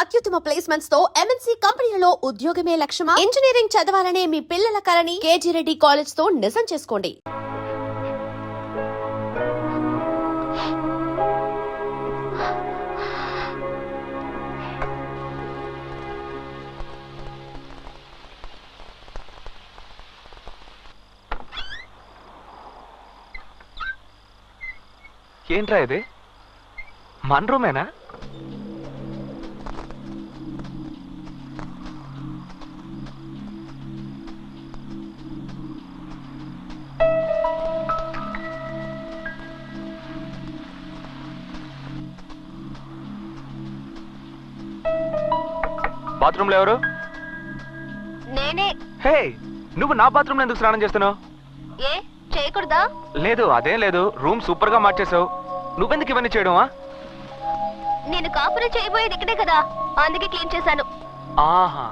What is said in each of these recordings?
అత్యుత్తమ ప్లేస్మెంట్స్ తో ఎంఎన్సీ కంపెనీలలో ఉద్యోగమే లక్ష్యమా? ఇంజనీరింగ్ చదవాలనే మీ పిల్లల కలని కేజీ రెడ్డి కాలేజ్ తో నిజం చేసుకోండి. ఏంట్రా ఇది? మన రూమేనా? బాత్రూంలో ఎవరు? నేనే. హే, నువ్వు నా బాత్రూంలో ఎందుకు స్నానం చేస్తున్నావు? ఏ చేయకూడదా? లేదు, అదేం లేదు. రూమ్ సూపర్ గా మార్చేసావు. నువ్వెందుకు ఇవన్నీ చేయడమా? నేను కాపురం చేయబోయేది ఇక్కడే కదా, అందుకే క్లీన్ చేశాను. ఆహా.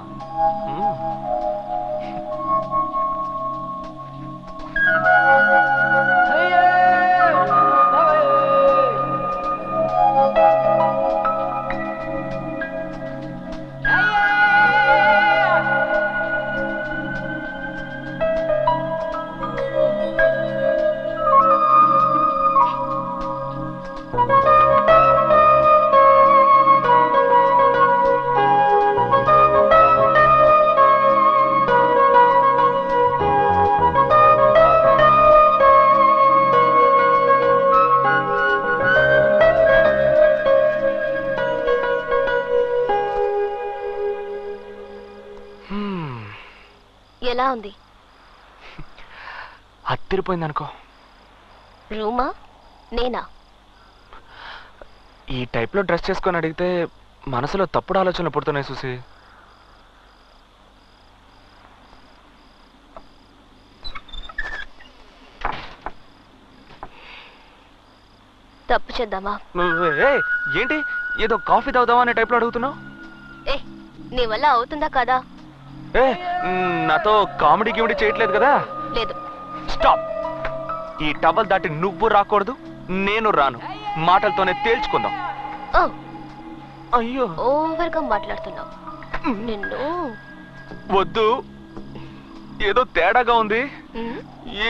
ఎలా ఉంది? అత్తిరిపోయింది అనుకో. రూమా? నేనా? ఈ టైప్ లో డ్రెస్ చేసుకొని అడిగితే మనసులో తప్పుడు ఆలోచనలు పుడుతున్నాయి చూసి. తప్పు చేద్దామా? ఏంటి ఏదో కాఫీ తాగుదామా అనే టైప్ లో అడుగుతున్నావు? ఏ నీ వల్ల అవుతుందా కదా? ఏ నాతో కామెడీ గిమిడీ చేయట్లేదు కదా? లేదు. స్టాప్. ఈ టవల్ దాటి నువ్వు రాకూడదు, నేను రాను. మాటలతోనే తేల్చుకుందాం. ఓ అయ్యో, ఓవర్ గా మాట్లాడుతున్నావు. నిన్ను వద్దు, ఏదో తేడాగా ఉంది.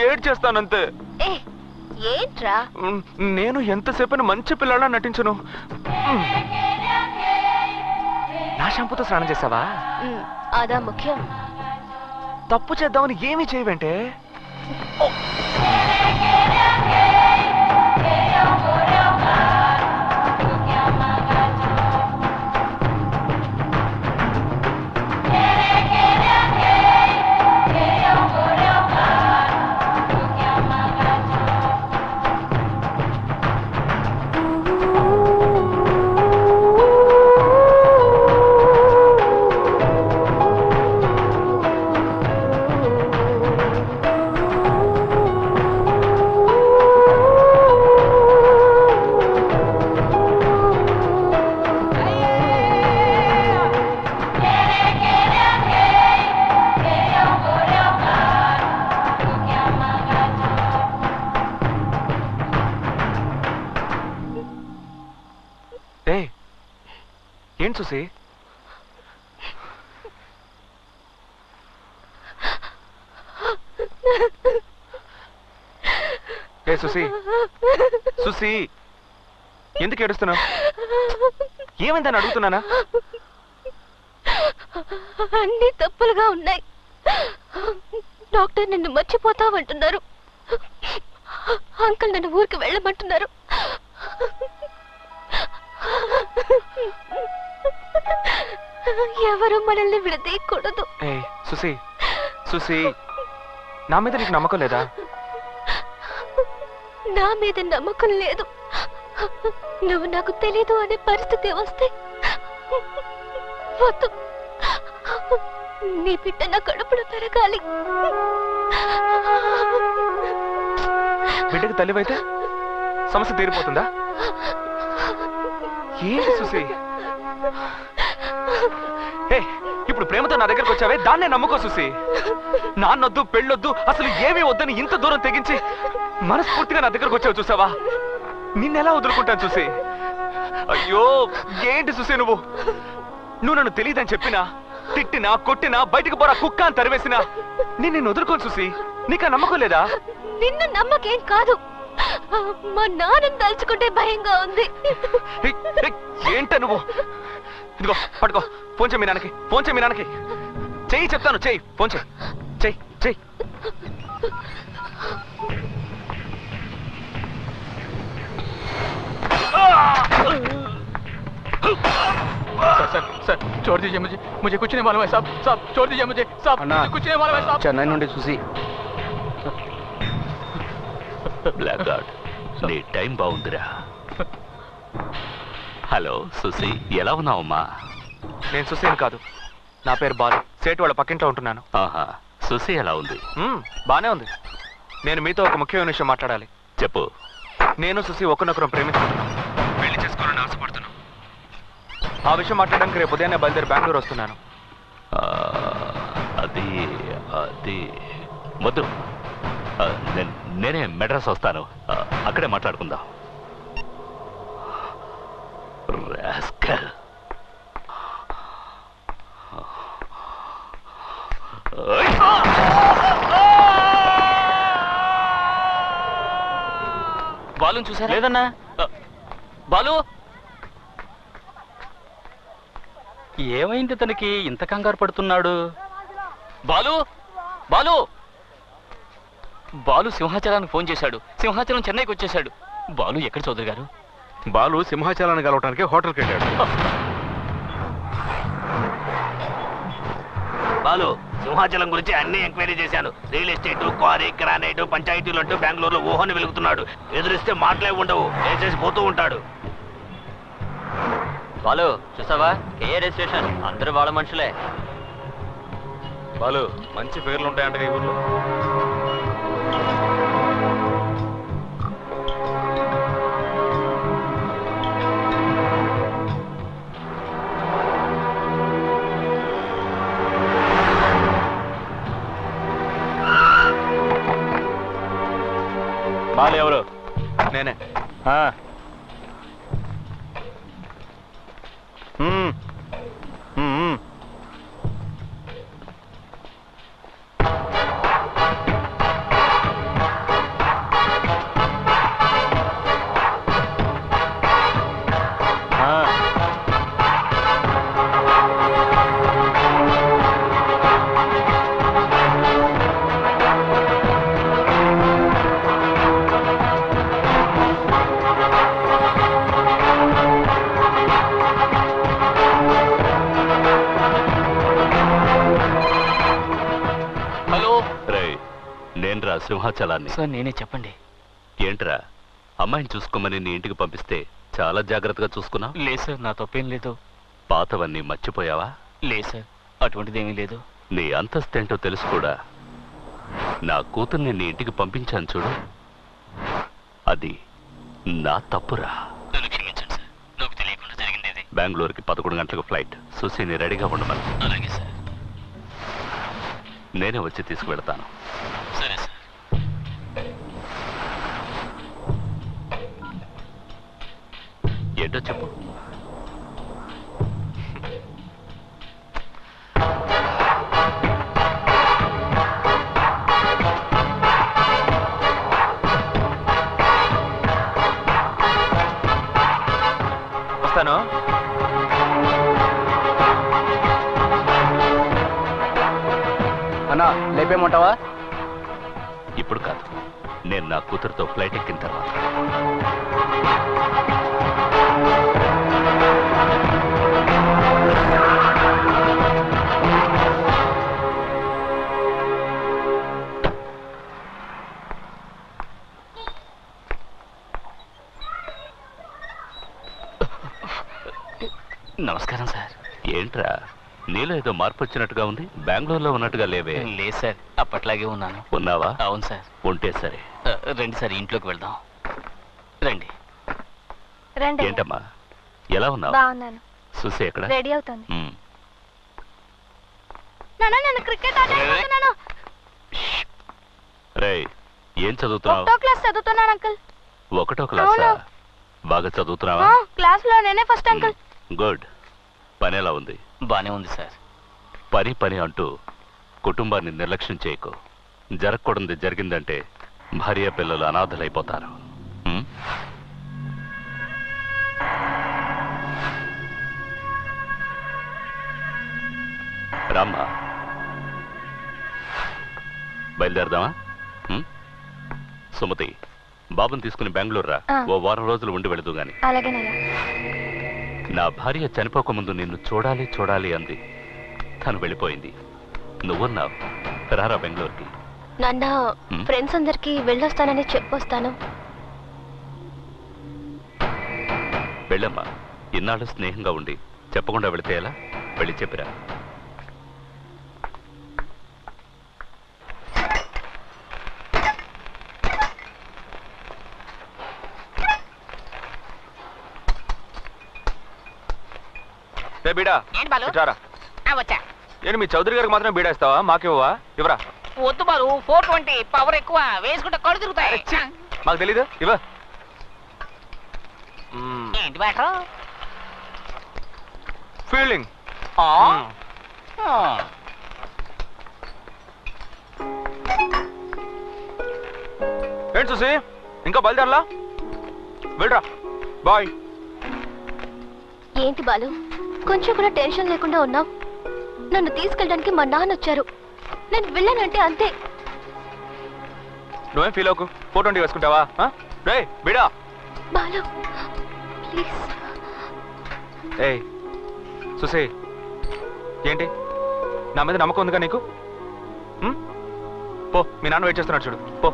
ఏడ్ చేస్తానంతే. ఏ ఏంట్రా? నేను ఎంతసేపు మంచి పిల్లలా నటించను. నా షాంపూతో స్నానం చేసావా? అదా ముఖ్యం. తప్పు చేద్దామని ఏమీ చేయవంటే. ఏం చూసి? ఏ సుసి, సుసి ఎందుకు ఏడుస్తున్నావు? ఏమైందని అడుగుతున్నానా? అన్ని తప్పులుగా ఉన్నాయి. డాక్టర్ నిన్ను మర్చిపోతావంటున్నారు. అంకుల్ నన్ను ఊరికి వెళ్ళమంటున్నారు. ఎవరు మనల్ని విడదీయకూడదు. సుసి, సుసి నా మీద నీకు నమ్మకం లేదా? నా మీద నమ్మకం లేదు. నువ్వు నాకు తెలీదు అనే పరిస్థితి వస్తే వద్దు. నీ బిడ్డ నా కడుపులో పెరగాలి. బిడ్డకి తల్లివైతే సమస్య తీరిపోతుందా? ఏంటి సుసి? ఇప్పుడు ప్రేమతో నా దగ్గరకు వచ్చావే, దాన్నే నమ్ముకో సుసి. నాన్నొద్దు, పెళ్ళొద్దు, అసలు ఏమీ వద్దని ఇంత దూరం తెగించి మనస్ఫూర్తిగా నా దగ్గరకు వచ్చావు చూసావా? నిన్నెలా వదులుకుంటాను సుసి? అయ్యో ఏంటి సుసి నువ్వు? నువ్వు నన్ను తెలియదని చెప్పినా, తిట్టినా, కొట్టినా, బయటకు పోరా కుక్క అని తరివేసినా నేను వదులుకోను చూసి. నీకు ఆ నమ్మకం లేదా? నిన్ను నమ్మకేం కాదు, మా నాన్నని తలుచుకుంటే భయంగా ఉంది. ఏంట నువ్వు? ఇదిగో పట్టుకో, ఫోన్ చేయి మీ నాన్నకి, ఫోన్ చేయి మీ నాన్నకి. చెయ్యి చెప్తాను, చెయ్యి, ఫోన్ చెయ్యి, చెయ్యి చెయ్యి. सर छोड़ दीजिए मुझे कुछ नहीं मालूम है साहब छोड़ दीजिए मुझे कुछ नहीं मालूम है साहब చెన్నై నుండి చూసి. బ్లాక్ గార్డ్, నీ టైం బాగుందిరా. హలో సుసి, ఎలా ఉన్నావమ్మా? నేను సుసేన్ కాదు, నా పేరు బాలు. సేటు వాళ్ళ పక్కింట్లో ఉంటున్నాను. ఆహా, సుసి ఎలా ఉంది? బానే ఉంది. నేను మీతో ఒక ముఖ్యమైన విషయం మాట్లాడాలి. చెప్పు. నేను సుసి ఒకరినొకరం ప్రేమిస్తున్నాను, పెళ్లి చేసుకోవాలని ఆశపడుతున్నాను. ఆ విషయం మాట్లాడడానికి రేపు ఉదయాన్నే బయలుదేరి బెంగళూరు వస్తున్నాను. అది అది వద్దు, నేనే మెడ్రాస్ వస్తాను, అక్కడే మాట్లాడుకుందాం. రాస్కల్. బాలు చూసారా? లేదన్నా. బాలు ఏమైంది తనకి ఇంత కంగారు పడుతున్నాడు? బాలు బాలు బాలు సింహాచలానికి ఫోన్ చేశాడు. సింహాచలం చెన్నైకి వచ్చేశాడు. బాలు ఎక్కడ చౌదరి గారు? బాలు సింహాచలాన్ని కలవటానికి హోటల్కి వెళ్ళాడు. బాలు, సింహాచలం గురించి అన్ని ఎంక్వైరీ చేశాను. రియల్ ఎస్టేట్, క్వారీ, గ్రానైట్, పంచాయతీలు అంటూ బెంగళూరులో ఊహని వెలుగుతున్నాడు. ఎదురిస్తే మాటలే ఉండవు, వేసేసి పోతూ ఉంటాడు. బాలు చూసావా? కేఆర్ఎస్ స్టేషన్, అందరూ వాళ్ళ మనుషులే. బాలు మంచి పేర్లు ఉంటాయంట ఈ ఊర్లో. బాలు ఎవరు? నేనే. నేనురా సింహాచలాన్ని. సార్ నేనే, చెప్పండి. ఏంట్రా, అమ్మాయిని చూసుకోమని నీ ఇంటికి పంపిస్తే చాలా జాగ్రత్తగా చూసుకున్నావు? లేదు సార్, నా తప్పేం లేదు. పాతవన్నీ మర్చిపోయావా? లేదు సార్, అటువంటిదేమీ లేదు. నీ అంతస్తేంటో తెలుసు కూడా. నా కూతుర్ని నీ ఇంటికి పంపించాను చూడు, అది నా తప్పురా. నన్ను క్షమించండి సార్, నాకు తెలియకుండా జరిగింది ఇది. బెంగళూరుకి 11 గంటలకు ఫ్లైట్. సుశీని రెడీగా ఉండమని. అలాగే సార్. నేనే వచ్చి తీసుకువెడతాను. సరే సార్. ఏంటో చెప్పు. వస్తాను. అన్నా లేపేమంటావా? ఇప్పుడు కాదు, నేను నా కూతురుతో ఫ్లైట్ ఎక్కిన తర్వాత. నమస్కారం సార్. ఏంట్రా, నీలో ఏదో మార్పు వచ్చినట్టుగా ఉంది. బెంగళూరులో ఉన్నట్టుగా లేవే. లేదు సార్, అప్పట్లాగే ఉన్నాను. ఉన్నావా? అవును సార్. ఉంటే సరే. రండి సార్, ఇంట్లోకి వెళ్దాం. రండి. రండి. ఏంటమ్మా, ఎలా ఉన్నావు? బాగున్నాను. సుసి ఎక్కడ? రెడీ అవుతుంది. ఉమ్. నాన్న, నేను క్రికెట్ ఆడుతున్నాను. రేయ్, ఏం చదువుతున్నావు? 1వ క్లాస్ చదువుతున్నాను అంకుల్. 1వ క్లాసా? బాగా చదువుతున్నావా? క్లాస్ లో నేనే ఫస్ట్ అంకుల్. గుడ్. పని ఎలా ఉంది? బానే ఉంది సార్. పని పని అంటూ కుటుంబాన్ని నిర్లక్ష్యం చేయకు. జరగకూడదు జరిగిందంటే భార్య పిల్లలు అనాథలైపోతారు. ఉం? రామ్మా, బయలుదేరదామా? ఉం? సుమతి, బాబుని తీసుకుని బెంగళూరు రా. ఓ వారం రోజులు ఉండి వెళదు గాని. అలాగేనయ్యా. నా భార్య చనిపోకముందు నిన్ను చూడాలి చూడాలి అంది. తను వెళ్ళిపోయింది. నువ్వున్నావు. రారా బెంగళూరుకి. నాన్న, ఫ్రెండ్స్ అందరికి వెళ్ళొస్తానని చెప్పొస్తాను. వెళ్ళమ్మా. ఇన్నాళ్ళు స్నేహంగా ఉండి చెప్పకుండా వెళితే ఎలా? వెళ్ళి చెప్పిరా. బీడా ఇట్రారా. ఏంటి మీ చౌదరి గారికి మాత్రం బీడా ఇస్తావా? మాకివ్వవా? ఇవ్వరా. వద్దు బాలు, 420 పవర్ ఎక్కువ, వేసుకుంటే కళ్ళు తిరుగుతాయి. మాకు తెలీదు. ఇవ్వ. ఏంటి బ్యాటర్? ఫీల్డింగ్. ఏంటి చూసి ఇంకా బయలుదేరలా? వెళ్ళరా. బాయ్. ఏంటి బాలు, కొంచెం కూడా టెన్షన్ లేకుండా ఉన్నావు? నన్ను తీసుకెళ్ళడానికి మా నాన్న వచ్చారు. నేను వెళ్ళానంటే అంతే. నువ్వేం ఫీల్ అవ్వకు. 420 వేసుకుంటావా? రే బిడా. బాలు ప్లీజ్. ఏయ్ సుసే, ఏంటి నా మీద నమ్మకం ఉందిగా నీకు? పో, మీ నాన్న వెయిట్ చేస్తున్నాడు చూడు. పో.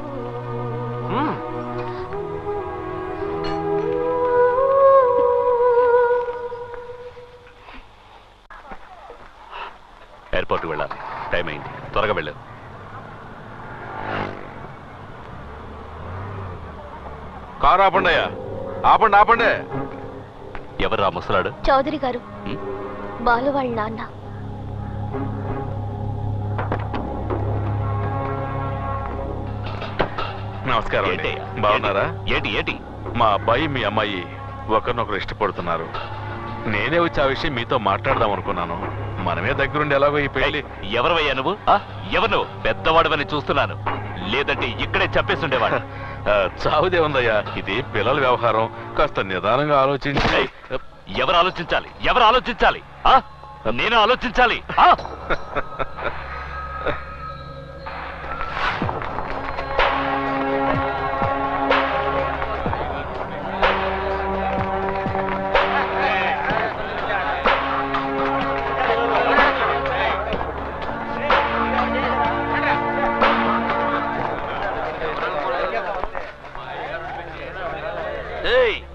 ఎయిర్పోర్ట్కి వెళ్ళాలి. టైం అయింది. త్వరగా వెళ్ళు. కారు ఆపండి అయ్యా. ఆపండి ఆపండి. ఎవరు ఆ ముసలాడు? చౌదరి గారు, బాలు వాళ్ళ నాన్న. నమస్కారం అండి. బాగున్నారా? ఏంటి ఏంటి? మా అబ్బాయి మీ అమ్మాయి ఒకరినొకరు ఇష్టపడుతున్నారు. నేనే వచ్చి ఆ విషయం మీతో మాట్లాడదాం అనుకున్నాను. మనమే దగ్గరుండి ఎలాగో ఈ పెళ్లి. ఎవరివయ్యా నువ్వు? ఎవరు నువ్వు? పెద్దవాడవని చూస్తున్నాను. లేదంటే ఇక్కడే చెప్పేస్తుండేవాడు. చావుదే ఉందయ్యా. ఇది పిల్లల వ్యవహారం. కాస్త నిదానంగా ఆలోచించి. ఎవరు ఆలోచించాలి? ఎవరు ఆలోచించాలి? నేను ఆలోచించాలి.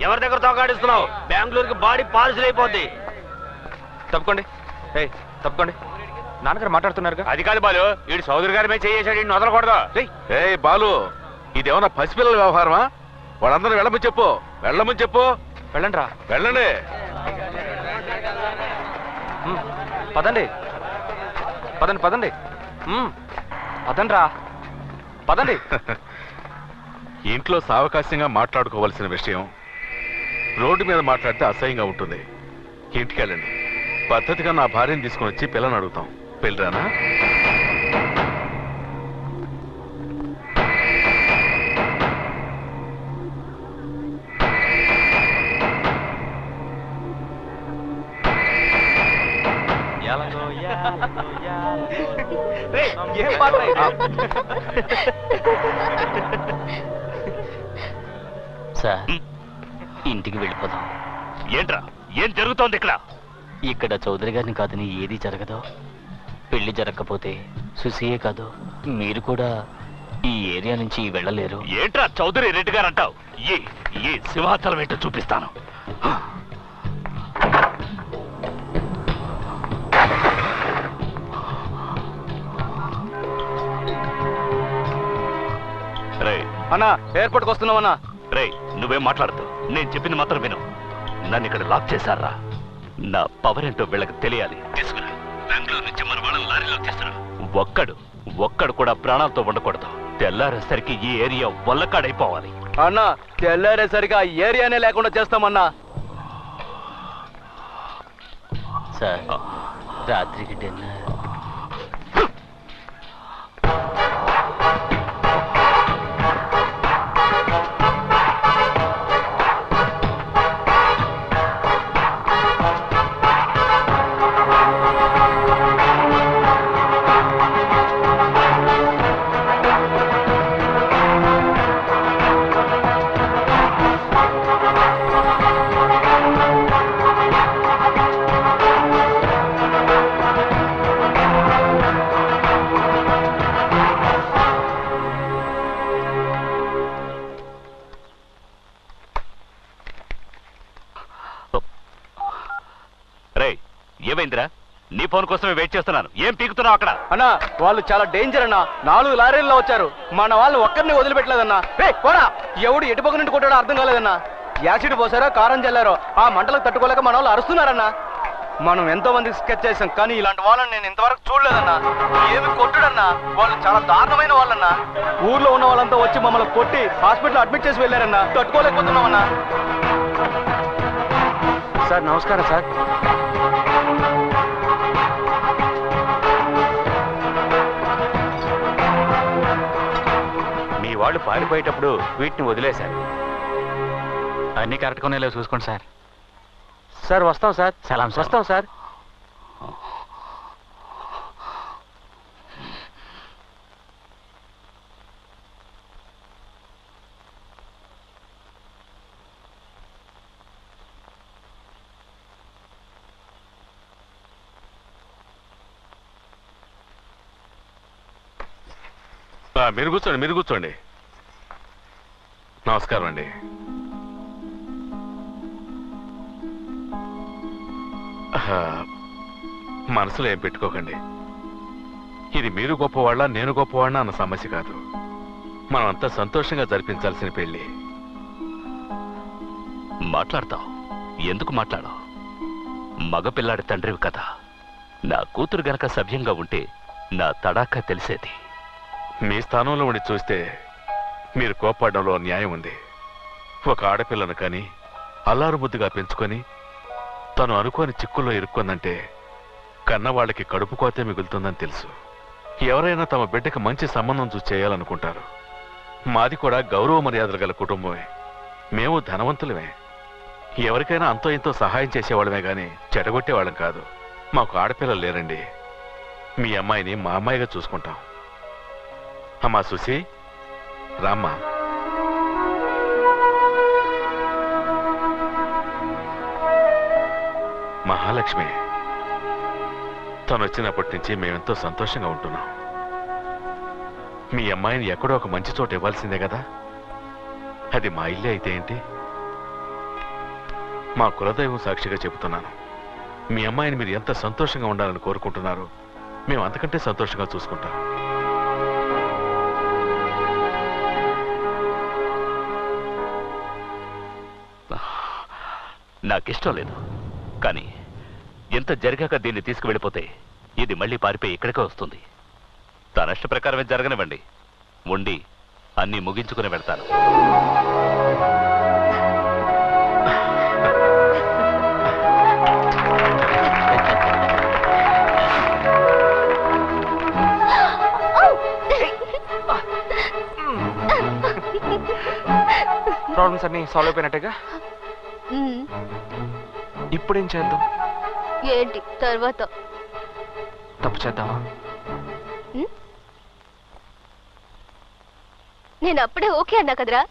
ఎవరి దగ్గర తోకాడిస్తున్నావు? బెంగళూరుకి బాడీ పార్సిల్ అయిపోద్ది. తప్పుకోండి. ఏయ్ తప్పుకోండి. నాన్నగారు మాట్లాడుతున్నారుగా. అది కాదు బాలు, వీడు సోదరి గారి మీద చేసాడు. వీడిని వదలకూడదు. ఏ బాలు, ఇదేమన్నా పసిపిల్లల వ్యవహారమా? వాళ్ళందరూ వెళ్ళమని చెప్పు. వెళ్ళమని చెప్పు. వెళ్ళండి రా. వెళ్ళండి. పదండి పదండి పదండి. పదండి రా. పదండి. ఇంట్లో సావకాశంగా మాట్లాడుకోవాల్సిన విషయం రోడ్డు మీద మాట్లాడితే అసహ్యంగా ఉంటుంది. ఇంటికి వెళ్ళండి. పద్ధతిగా నా భార్యను తీసుకుని వచ్చి పిల్లని అడుగుతాం. పెళ్ళరానా? సార్, ఇంటికి వెళ్ళిపోదాం. ఏంట్రా? ఏం జరుగుతోంది ఇక్కడ? ఇక్కడ చౌదరి గారిని కాదని ఏది జరగదు. పెళ్లి జరగకపోతే సుశీయే కాదు, మీరు కూడా ఈ ఏరియా నుంచి వెళ్ళలేరు. ఏంట్రా చౌదరి రెడ్డి గారు అంటావు? ఈ సింహాచలం ఏంటో చూపిస్తాను. రే అన్నా, ఎయిర్పోర్ట్కి వస్తున్నామన్నా. రే, నువ్వేం మాట్లాడదు. నేను చెప్పింది మాత్రం విను. నన్ను ఇక్కడ లాక్ చేశారా? నా పవర్ ఏంటో వీళ్ళకి తెలియాలి. తీసుకురా. బెంగళూరు నుంచి మన వాళ్ళని లారీలో తీసుకురా. ఒక్కడు కూడా ప్రాణాలతో ఉండకూడదు. తెల్లారేసరికి ఈ ఏరియా వల్లకాడైపోవాలి. అన్నా, తెల్లారేసరికి ఆ ఏరియానే లేకుండా చేస్తామన్నా. సార్, రాత్రికి డిన్నర్. ఏమైందిరా? నీ ఫోన్ కోసమే వెయిట్ చేస్తున్నాను. ఏం పీకుతున్నావు అక్కడ? అన్నా వాళ్ళు చాలా డేంజర్ అన్నా. 4 లారీల్లో వచ్చారు. మన వాళ్ళు ఒక్కరిని వదిలిపెట్టలేదన్నా. పోరా, ఎవడు ఎటుపక్క నుండి కొట్టాడో అర్థం కాలేదన్నా. యాసిడ్ పోసారో కారం చల్లారో ఆ మంటలకు తట్టుకోలేక మన వాళ్ళు అరుస్తున్నారన్నా. మనం ఎంతో మందికి స్కెచ్ చేసాం, కానీ ఇలాంటి వాళ్ళని నేను ఇంతవరకు చూడలేదన్నా. ఏమి కొట్టుడన్నా, వాళ్ళు చాలా దారుణమైన వాళ్ళన్నా. ఊర్లో ఉన్న వాళ్ళంతా వచ్చి మమ్మల్ని కొట్టి హాస్పిటల్ అడ్మిట్ చేసి వెళ్ళారన్నా. తట్టుకోలేకపోతున్నామన్నా. సార్ నమస్కారం సార్. మీ వాళ్ళు పారిపోయేటప్పుడు వీటిని వదిలేశారు. అన్ని కరెక్ట్గానే లేవు, చూసుకోండి సార్. సార్ వస్తాం సార్. సలాం సార్. వస్తాం సార్. మీరు కూర్చోండి, మీరు కూర్చోండి. నమస్కారం అండి. మనసులో ఏం పెట్టుకోకండి. ఇది మీరు గొప్పవాళ్ళ నేను గొప్పవాళ్ళ అన్న సమస్య కాదు. మనం అంతా సంతోషంగా జరిపించాల్సిన పెళ్లి. మాట్లాడతావు? ఎందుకు మాట్లాడవు? మగపిల్లాడి తండ్రివి కదా. నా కూతురు గనక సవ్యంగా ఉంటే నా తడాకా తెలిసేది. మీ స్థానంలో ఉండి చూస్తే మీరు కోప్పడంలో న్యాయం ఉంది. ఒక ఆడపిల్లను కానీ అల్లారు ముద్దుగా పెంచుకొని తను అనుకోని చిక్కుల్లో ఇరుక్కుందంటే కన్నవాళ్ళకి కడుపు కోతే మిగులుతుందని తెలుసు. ఎవరైనా తమ బిడ్డకి మంచి సంబంధం చూసి చేయాలనుకుంటారు. మాది కూడా గౌరవ మర్యాదలు గల కుటుంబమే. మేము ధనవంతులమే. ఎవరికైనా అంతో ఇంతో సహాయం చేసేవాళ్ళమే గాని చెడగొట్టేవాళ్ళం కాదు. మాకు ఆడపిల్లలు లేరండి. మీ అమ్మాయిని మా అమ్మాయిగా చూసుకుంటాం. అమ్మా సుసి, రామ్మా. మహాలక్ష్మి తను వచ్చినప్పటి నుంచి మేమెంతో సంతోషంగా ఉంటున్నాం. మీ అమ్మాయిని ఎక్కడో ఒక మంచి చోట ఇవ్వాల్సిందే కదా. అది మా ఇల్లే అయితే ఏంటి? మా కులదైవం సాక్షిగా చెబుతున్నాను. మీ అమ్మాయిని మీరు ఎంత సంతోషంగా ఉండాలని కోరుకుంటున్నారో మేము అంతకంటే సంతోషంగా చూసుకుంటాం. నాకిష్టం లేదు, కానీ ఎంత జరిగాక దీన్ని తీసుకువెళ్ళిపోతే ఇది మళ్ళీ పారిపోయి ఇక్కడికే వస్తుంది. తన ఇష్ట ప్రకారమే జరగనివ్వండి. ఉండి అన్నీ ముగించుకుని వెళ్తాను. ప్రాబ్లమ్స్ అన్ని సాల్వ్ అయిపోయినట్టుగా. ఇప్పుడేం చేద్దాం? ఏంటి తర్వాత? తప్పు చేద్దామా? నేను అప్పుడే ఓకే అన్నా కదరా.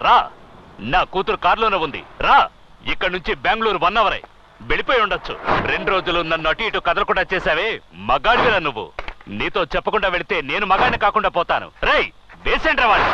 రా, నా కూతురు కారులోనే ఉంది. రా, ఇక్కడ నుంచి బెంగళూరు 1 అవర్ వెళ్ళిపోయి ఉండొచ్చు. 2 రోజులు నన్ను అటు ఇటు కదలకుండా చేశావే, మగాడివిరా నువ్వు. నీతో చెప్పకుండా వెళితే నేను మగాడిని కాకుండా పోతాను. రేయ్, వేసేంట్రా వాళ్ళు.